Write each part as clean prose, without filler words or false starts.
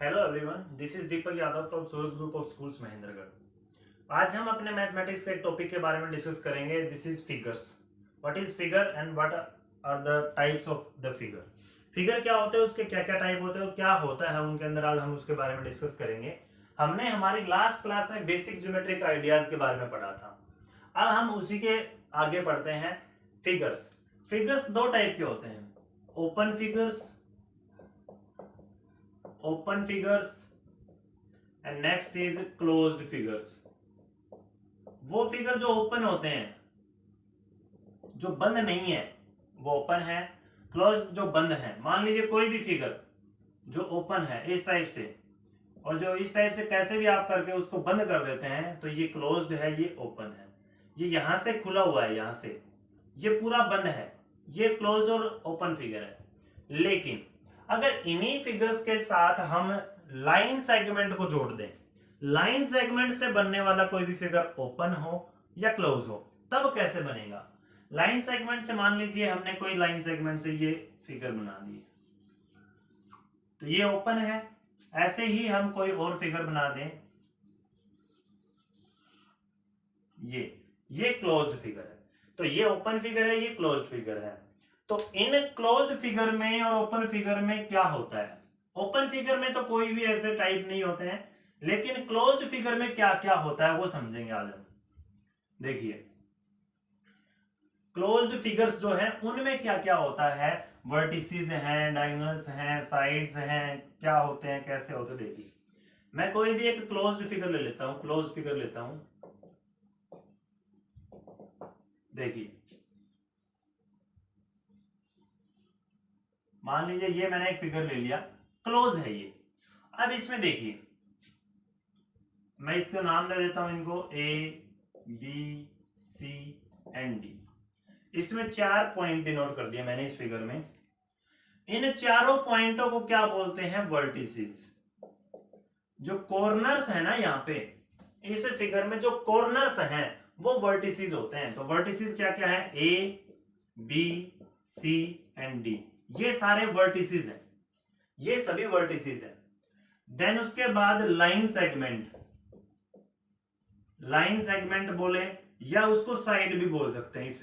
Hello everyone, this is Deepak Yadav from source group of schools Mahendragarh. आज हम अपने मैथमेटिक्स के एक टॉपिक के बारे में डिस्कस करेंगे। This is figures. What is figure and what are the types of the figure. Figure क्या होते हैं, उसके क्या क्या टाइप होते हैं और क्या होता है उनके अंदर, आज हम उसके बारे में डिस्कस करेंगे। हमने हमारी लास्ट क्लास में बेसिक ज्योमेट्रिक आइडियाज के बारे में पढ़ा था। अब हम उसी के आगे पढ़ते हैं। फिगर्स फिगर्स दो टाइप के होते हैं, open figures and next is closed figures. वो फिगर जो ओपन होते हैं, जो बंद नहीं है, वो ओपन है। क्लोज्ड जो बंद है, मान लीजिए कोई भी फिगर जो ओपन है इस टाइप से, और जो इस टाइप से कैसे भी आप करके उसको बंद कर देते हैं, तो ये क्लोज्ड है, ये ओपन है। ये यहां से खुला हुआ है, यहां से ये पूरा बंद है, ये क्लोज्ड और ओपन फिगर है। लेकिन अगर इन्हीं फिगर्स के साथ हम लाइन सेगमेंट को जोड़ दें, लाइन सेगमेंट से बनने वाला कोई भी फिगर ओपन हो या क्लोज हो, तब कैसे बनेगा। लाइन सेगमेंट से मान लीजिए हमने कोई लाइन सेगमेंट से ये फिगर बना दी, तो ये ओपन है। ऐसे ही हम कोई और फिगर बना दें, ये क्लोज्ड फिगर है। तो ये ओपन फिगर है, ये क्लोज्ड फिगर है। तो इन क्लोज्ड फिगर में और ओपन फिगर में क्या होता है। ओपन फिगर में तो कोई भी ऐसे टाइप नहीं होते हैं, लेकिन क्लोज्ड फिगर में क्या क्या होता है वो समझेंगे आज हम। देखिए, क्लोज्ड फिगर्स जो है उनमें क्या क्या होता है। वर्टिसेस हैं, डायगोनल्स हैं, साइड्स हैं, क्या होते हैं, कैसे होते हैं। देखिए, मैं कोई भी एक क्लोज्ड फिगर ले लेता हूं, क्लोज्ड फिगर लेता हूं। देखिए, मान लीजिए ये मैंने एक फिगर ले लिया, क्लोज है ये। अब इसमें देखिए, मैं इसका नाम दे देता हूं इनको ए, बी, सी एंड डी। इसमें 4 पॉइंट डिनोट कर दिया मैंने इस फिगर में। इन चारों पॉइंटों को क्या बोलते हैं, वर्टिसेस। जो कॉर्नर्स है ना, यहाँ पे इस फिगर में जो कॉर्नर्स हैं वो वर्टिसेस होते हैं। तो वर्टिसेस क्या क्या है, ए, बी, सी एंड डी, ये सारे वर्टिसेस हैं, ये सभी वर्टिसेस हैं। देन उसके बाद लाइन सेगमेंट बोले, या उसको साइड भी बोल सकते हैं। इस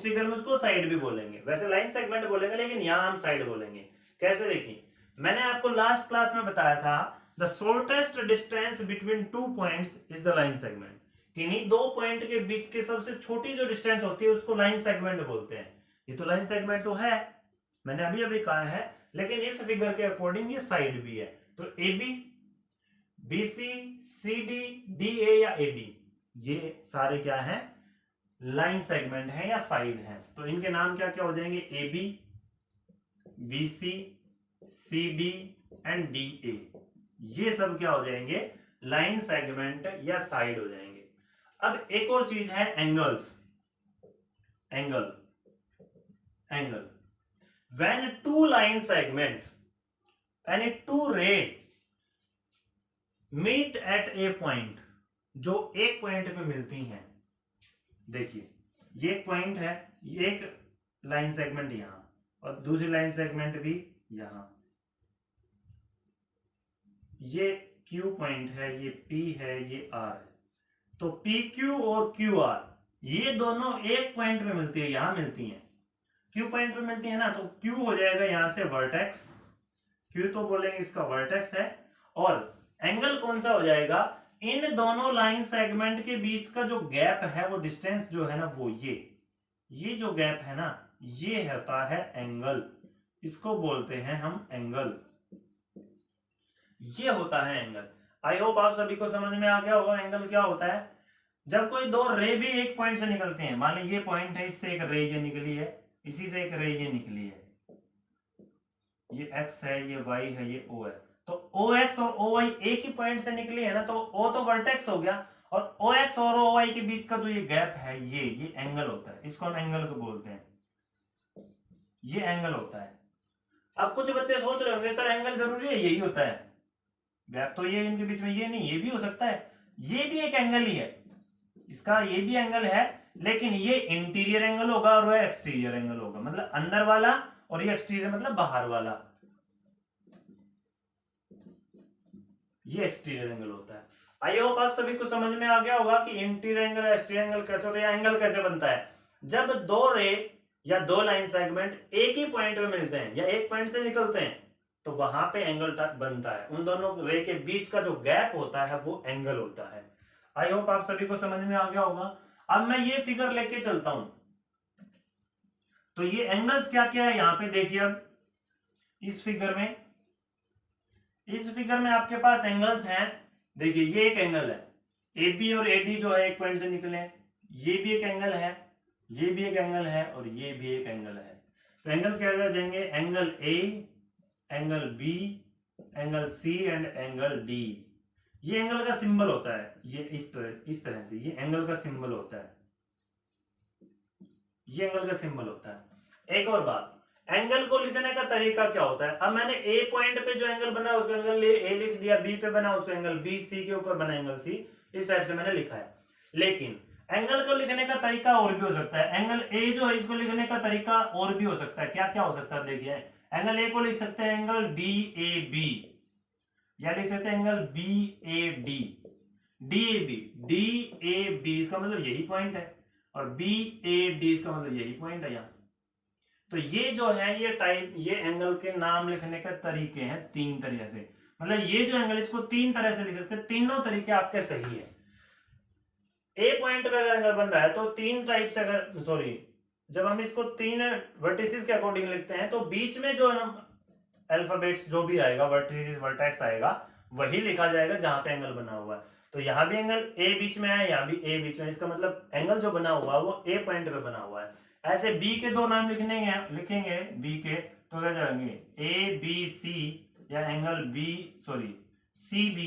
फिगर में उसको साइड भी बोलेंगे। वैसे लाइन सेगमेंट बोलेंगे, लेकिन यहां हम साइड बोलेंगे। कैसे, देखिए, मैंने आपको लास्ट क्लास में बताया था, the shortest distance between 2 points is the line segment. किन्हीं दो पॉइंट के बीच की सबसे छोटी जो डिस्टेंस होती है उसको लाइन सेगमेंट बोलते हैं। ये तो लाइन सेगमेंट तो है, मैंने अभी अभी कहा है, लेकिन इस फिगर के अकॉर्डिंग ये साइड भी है। तो A B, B C, C D, D A या ए डी, ये सारे क्या है, लाइन सेगमेंट है या साइड है। तो इनके नाम क्या क्या हो जाएंगे, A B, B C D and D A. ये सब क्या हो जाएंगे, लाइन सेगमेंट या साइड हो जाएंगे। अब एक और चीज है, angle. When two line segment and two ray meet at a point, जो एक पॉइंट पे मिलती हैं। देखिए, ये एक पॉइंट है, ये एक लाइन सेगमेंट यहां और दूसरी लाइन सेगमेंट भी यहां। ये Q पॉइंट है, ये P है, ये R है। तो PQ और QR ये दोनों एक पॉइंट पे मिलती है, यहां मिलती हैं। Q पॉइंट पे मिलती है ना, तो Q हो जाएगा यहां से वर्टेक्स। Q तो बोलेंगे इसका वर्टेक्स है। और एंगल कौन सा हो जाएगा, इन दोनों लाइन सेगमेंट के बीच का जो गैप है, वो डिस्टेंस जो है ना, वो ये जो गैप है ना, ये होता है एंगल। इसको बोलते हैं हम एंगल। ये होता है एंगल। आई होप आप सभी को समझ में आ गया होगा एंगल क्या होता है। जब कोई दो रे भी एक पॉइंट से निकलते हैं, मान लीजिए ये पॉइंट है, इससे एक रे ये निकली है, इसी से एक रे ये निकली है, ये x है, ये y है, ये o है। तो OX और OY एक ही पॉइंट से निकली है ना, तो O तो वर्टेक्स हो गया, और OX और OY के बीच का जो ये गैप है, ये एंगल होता है। इसको हम एंगल को बोलते हैं, ये एंगल होता है। अब कुछ बच्चे सोच रहे होंगे, सर एंगल जरूरी है, यही होता है गैप, तो ये इनके बीच में ये नहीं, ये भी हो सकता है, ये भी एक एंगल ही है, इसका ये भी एंगल है, लेकिन ये इंटीरियर एंगल होगा और वह एक्सटीरियर एंगल होगा, मतलब अंदर वाला, और ये एक्सटीरियर मतलब बाहर वाला। ये एक्सटीरियर एंगल होता है। आई होप आप सभी को समझ में आ गया होगा कि इंटीरियर एंगल एक्सटीरियर एंगल कैसे होता है या एंगल कैसे बनता है। जब दो रे या दो लाइन सेगमेंट एक ही पॉइंट पे मिलते हैं या एक पॉइंट से निकलते हैं तो वहां पे एंगल बनता है। उन दोनों रे के बीच का जो गैप होता है वो एंगल होता है। आई होप आप सभी को समझ में आ गया होगा। अब मैं ये फिगर लेके चलता हूं तो ये एंगल्स क्या क्या है यहां पे देखिए। अब इस फिगर में आपके पास एंगल्स हैं। देखिए ये एक एंगल है, ए बी और ए डी जो है एक पॉइंट से निकले, ये भी एक एंगल है, ये भी एक एंगल है और ये भी एक एंगल है। तो एंगल क्या हो जाएंगे, angle A, angle B, angle C and angle D. ये एंगल का सिंबल होता है, ये इस तरह से ये एंगल का सिंबल होता है, ये एंगल का सिंबल होता है। एक और बात, एंगल को लिखने का तरीका क्या होता है। अब मैंने ए पॉइंट पे जो एंगल बना उसका एंगल ए लिख दिया, बी पे बना उसका एंगल बी, सी के ऊपर बना एंगल सी, इस टाइप से मैंने लिखा है। लेकिन एंगल को लिखने का तरीका और भी हो सकता है। एंगल ए जो है इसको लिखने का तरीका और भी हो सकता है। क्या क्या हो सकता है देखिए, एंगल ए को लिख सकते हैं एंगल बी ए बी, या लिख सकते हैं angle B A D, D A B, D A B इसका मतलब यही पॉइंट है और बी ए डी इसका मतलब यही पॉइंट है यहाँ। तो ये जो है ये एंगल के नाम लिखने के तरीके हैं तीन तरीके से। मतलब ये जो एंगल इसको तीन तरह से लिख सकते हैं, तीनों तरीके आपके सही है। ए पॉइंट पे अगर एंगल बन रहा है तो तीन टाइप से जब हम इसको तीन वर्टिसेस के अकॉर्डिंग लिखते हैं तो बीच में जो अल्फाबेट्स जो भी आएगा, वर्टेक्स आएगा, वही लिखा जाएगा जहां पे एंगल बना हुआ है। तो यहाँ भी एंगल ए बीच में है, यहाँ भी ए बीच में, इसका मतलब एंगल जो बना हुआ है वो ए पॉइंट पे बना हुआ है। ऐसे बी के दो नाम लिखेंगे बी के तो क्या जाएंगे ए बी सी, या एंगल सी बी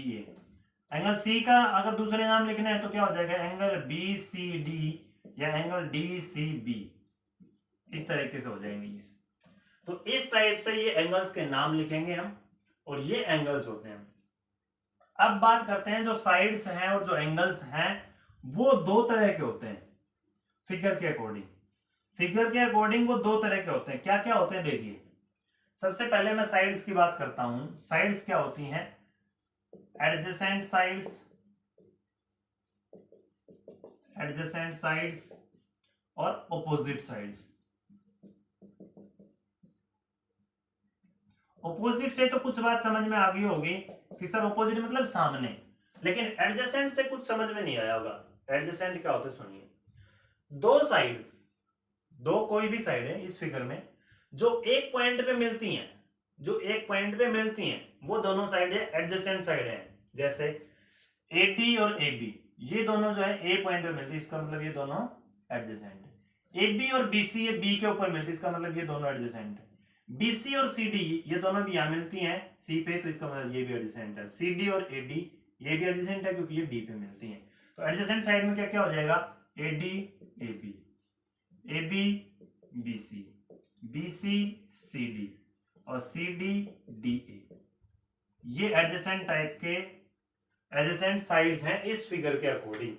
ए। एंगल सी का अगर दूसरे नाम लिखना है तो क्या हो जाएगा, एंगल बी सी डी या एंगल डी सी बी, इस तरीके से हो जाएंगे ये। तो इस टाइप से ये एंगल्स के नाम लिखेंगे हम, और ये एंगल्स होते हैं। अब बात करते हैं जो साइड्स हैं और जो एंगल्स हैं वो दो तरह के होते हैं फिगर के अकॉर्डिंग वो दो तरह के होते हैं। क्या क्या होते हैं देखिए, सबसे पहले मैं साइड्स की बात करता हूं। साइड्स क्या होती हैं, एडजेसेंट साइड्स और ऑपोजिट साइड्स। ऑपोजिट से तो कुछ बात समझ में आ गई होगी कि सर ऑपोजिट मतलब सामने, लेकिन एडजेसेंट से कुछ समझ में नहीं आया होगा। एडजेसेंट क्या होता है सुनिए, दो कोई भी साइड है इस फिगर में जो एक पॉइंट पे मिलती हैं, वो दोनों साइड है एडजेसेंट साइड है। जैसे AD और AB ये दोनों जो है ए पॉइंट पे मिलती है, इसका मतलब ये दोनों एडजेसेंट है। AB और BC ये बी के ऊपर मिलती है, इसका मतलब ये दोनों एडजेसेंट है। BC और CD ये दोनों भी यहां मिलती हैं C पे, तो इसका मतलब ये भी एडजेसेंट है। CD और AD ये भी एडजेसेंट है क्योंकि ये D पे मिलती हैं। तो एडजेसेंट साइड में क्या क्या हो जाएगा, AD AB, AB BC, BC CD और CD DA। ये एडजेसेंट टाइप के एडजेसेंट साइड्स हैं इस फिगर के अकॉर्डिंग।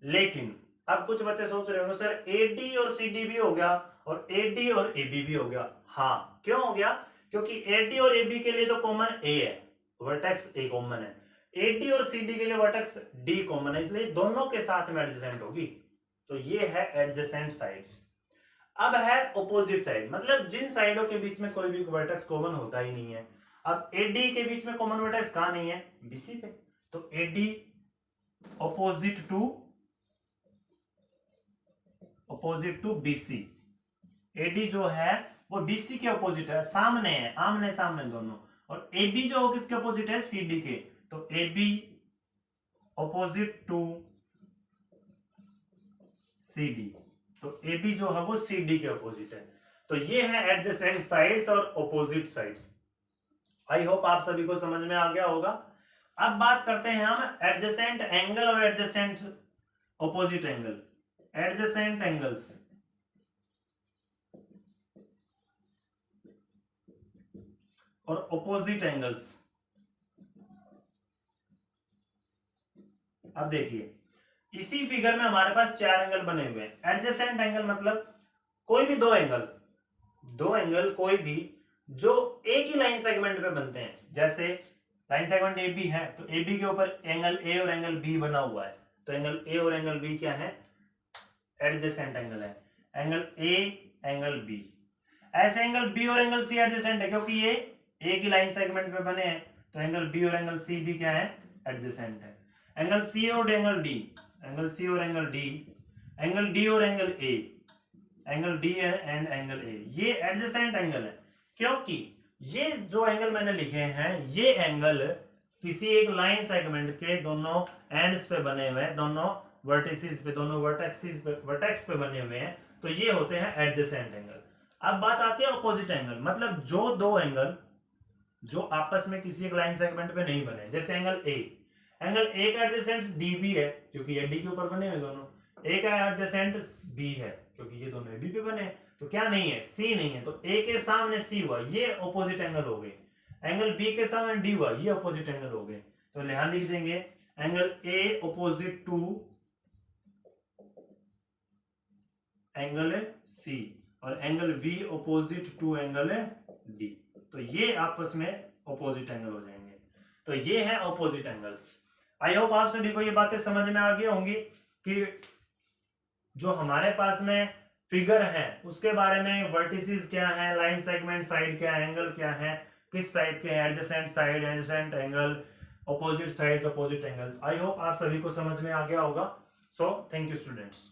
लेकिन अब कुछ बच्चे सोच रहे होंगे सर AD और CD भी हो गया और AD और AB भी हो गया। हाँ, क्यों हो गया, क्योंकि AD और AB के लिए तो कॉमन A है, वर्टेक्स A कॉमन है। AD और CD के लिए वर्टेक्स D कॉमन है, इसलिए दोनों के साथ में एडजेसेंट होगी। तो ये है एडजेसेंट साइड्स। अब है ऑपोजिट साइड, मतलब जिन साइडों के बीच में कोई भी वर्टेक्स कॉमन होता ही नहीं है। अब AD के बीच में कॉमन वर्टेक्स कहां नहीं है, BC पे, तो AD opposite to BC। AD जो है वो BC के ऑपोजिट है, सामने है, आमने सामने दोनों। और AB जो किसके ऑपोजिट है, CD के, तो AB ऑपोजिट टू CD, तो AB जो है वो CD के ऑपोजिट है। तो ये है एडजेसेंट साइड्स और ऑपोजिट साइड्स। आई होप आप सभी को समझ में आ गया होगा। अब बात करते हैं हम एडजेसेंट एंगल और adjacent opposite angle. Adjacent angles और ऑपोजिट एंगल्स। अब देखिए इसी फिगर में हमारे पास चार एंगल बने हुए हैं। एडजेसेंट एंगल मतलब कोई भी दो एंगल कोई भी जो एक ही लाइन सेगमेंट पे बनते हैं, जैसे लाइन सेगमेंट ए बी है तो ए बी के ऊपर एंगल ए और एंगल बी बना हुआ है, तो एंगल ए और एंगल बी क्या है, एडजेसेंट एंगल है, एंगल ए एंगल बी। ऐसे एंगल बी और एंगल सी एडजेसेंट है क्योंकि ये एक ही लाइन सेगमेंट पे बने हैं, तो एंगल बी और एंगल सी भी क्या है, एडजेसेंट है। एंगल सी और एंगल डी, एंगल सी और एंगल डी, एंगल डी और angle A, angle D and angle A, ये एडजेसेंट एंगल है क्योंकि ये जो एंगल मैंने लिखे हैं ये एंगल किसी एक लाइन सेगमेंट के दोनों एंड्स पे बने हुए हैं, दोनों वर्टिसेस पे, दोनों वर्टेक्स पे बने हुए हैं, तो ये होते हैं एडजेसेंट एंगल। अब बात आती है ऑपोजिट एंगल, मतलब जो दो एंगल जो आपस में किसी एक लाइन सेगमेंट पे नहीं बने, जैसे एंगल ए, एंगल ए का एडजेसेंट डी बी है क्योंकि ये डी के ऊपर बने हुए दोनों, ए का एडजेसेंट बी है क्योंकि ये दोनों बी पे बने हैं, तो क्या नहीं है, सी नहीं है, तो ए के सामने सी हुआ, ये ऑपोजिट एंगल हो गए। एंगल बी के सामने डी हुआ, ये ऑपोजिट एंगल हो गए, तो यहां लिख देंगे angle A opposite to angle C और angle B opposite to angle D, तो ये आपस में ऑपोजिट एंगल हो जाएंगे। तो ये है ऑपोजिट एंगल्स। आई होप आप सभी को ये बातें समझ में आ गई होंगी कि जो हमारे पास में फिगर है उसके बारे में, वर्टिसेस क्या है, लाइन सेगमेंट साइड क्या है, एंगल क्या है, किस टाइप के हैं, adjacent side, adjacent angle, opposite sides, opposite angle. I hope आप सभी को समझ में आ गया होगा। So thank you students.